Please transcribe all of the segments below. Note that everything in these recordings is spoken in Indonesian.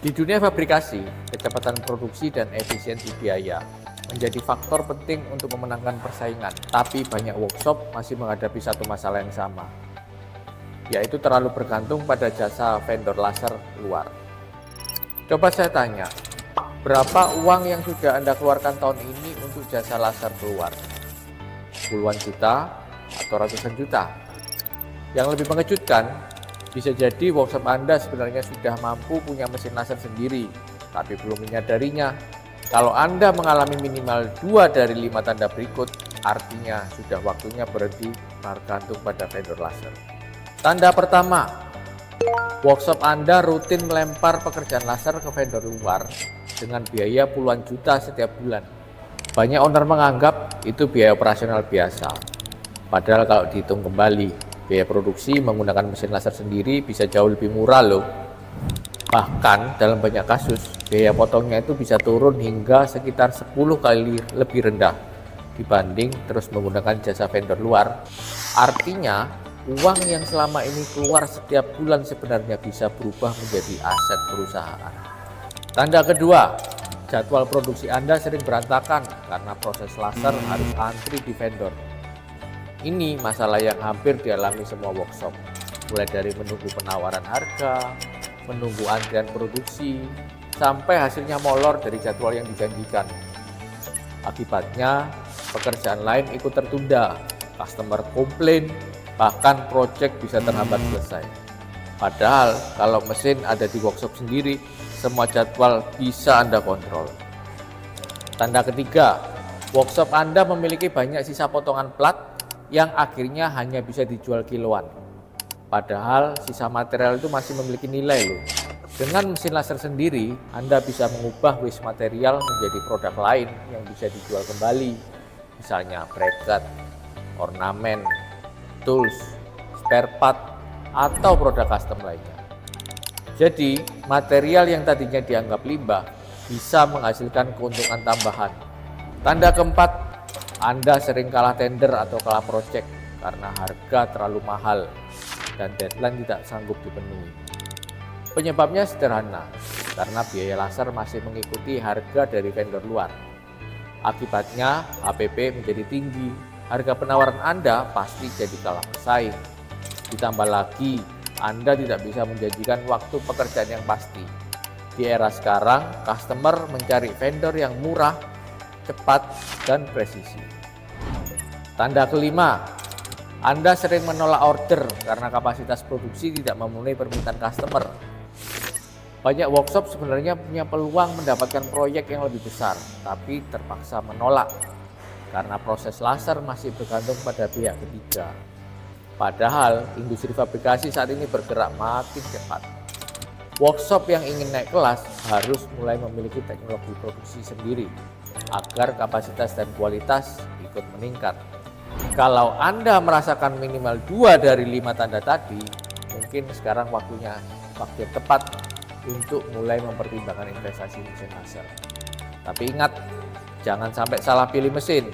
Di dunia fabrikasi, kecepatan produksi dan efisiensi biaya menjadi faktor penting untuk memenangkan persaingan. Tapi banyak workshop masih menghadapi satu masalah yang sama, yaitu terlalu bergantung pada jasa vendor laser luar. Coba saya tanya, berapa uang yang sudah Anda keluarkan tahun ini untuk jasa laser keluar? Puluhan juta atau ratusan juta? Yang lebih mengejutkan, bisa jadi workshop Anda sebenarnya sudah mampu punya mesin laser sendiri, tapi belum menyadarinya. Kalau Anda mengalami minimal 2 dari 5 tanda berikut, artinya sudah waktunya berhenti bergantung pada vendor laser. Tanda pertama, workshop Anda rutin melempar pekerjaan laser ke vendor luar dengan biaya puluhan juta setiap bulan. Banyak owner menganggap itu biaya operasional biasa. Padahal kalau dihitung kembali, biaya produksi menggunakan mesin laser sendiri bisa jauh lebih murah loh. Bahkan dalam banyak kasus, biaya potongnya itu bisa turun hingga sekitar 10 kali lebih rendah dibanding terus menggunakan jasa vendor luar. Artinya, uang yang selama ini keluar setiap bulan sebenarnya bisa berubah menjadi aset perusahaan. Tanda kedua, jadwal produksi Anda sering berantakan karena proses laser harus antri di vendor. Ini masalah yang hampir dialami semua workshop, mulai dari menunggu penawaran harga, menunggu antrian produksi, sampai hasilnya molor dari jadwal yang dijanjikan. Akibatnya, pekerjaan lain ikut tertunda, customer komplain, bahkan proyek bisa terhambat selesai. Padahal kalau mesin ada di workshop sendiri, semua jadwal bisa Anda kontrol. Tanda ketiga, workshop Anda memiliki banyak sisa potongan plat yang akhirnya hanya bisa dijual kiloan. Padahal sisa material itu masih memiliki nilai loh. Dengan mesin laser sendiri, Anda bisa mengubah waste material menjadi produk lain yang bisa dijual kembali. Misalnya bracket, ornamen, tools, spare part, atau produk custom lainnya. Jadi, material yang tadinya dianggap limbah bisa menghasilkan keuntungan tambahan. Tanda keempat, Anda sering kalah tender atau kalah proyek karena harga terlalu mahal dan deadline tidak sanggup dipenuhi. Penyebabnya sederhana, karena biaya laser masih mengikuti harga dari vendor luar. Akibatnya HPP menjadi tinggi, harga penawaran Anda pasti jadi kalah pesaing. Ditambah lagi, Anda tidak bisa menjanjikan waktu pekerjaan yang pasti. Di era sekarang, customer mencari vendor yang murah, cepat, dan presisi. Tanda kelima, Anda sering menolak order karena kapasitas produksi tidak memenuhi permintaan customer. Banyak workshop sebenarnya punya peluang mendapatkan proyek yang lebih besar, tapi terpaksa menolak karena proses laser masih bergantung pada pihak ketiga. Padahal industri fabrikasi saat ini bergerak makin cepat. Workshop yang ingin naik kelas harus mulai memiliki teknologi produksi sendiri agar kapasitas dan kualitas ikut meningkat. Kalau Anda merasakan minimal 2 dari 5 tanda tadi, mungkin sekarang waktu yang tepat untuk mulai mempertimbangkan investasi mesin laser. Tapi ingat, jangan sampai salah pilih mesin,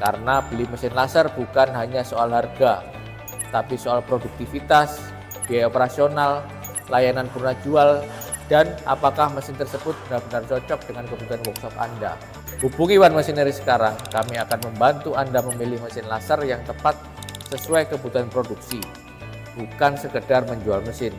karena beli mesin laser bukan hanya soal harga, tapi soal produktivitas, biaya operasional, layanan purna jual, dan apakah mesin tersebut benar-benar cocok dengan kebutuhan workshop Anda. Hubungi One Machinery sekarang, kami akan membantu Anda memilih mesin laser yang tepat sesuai kebutuhan produksi, bukan sekedar menjual mesin.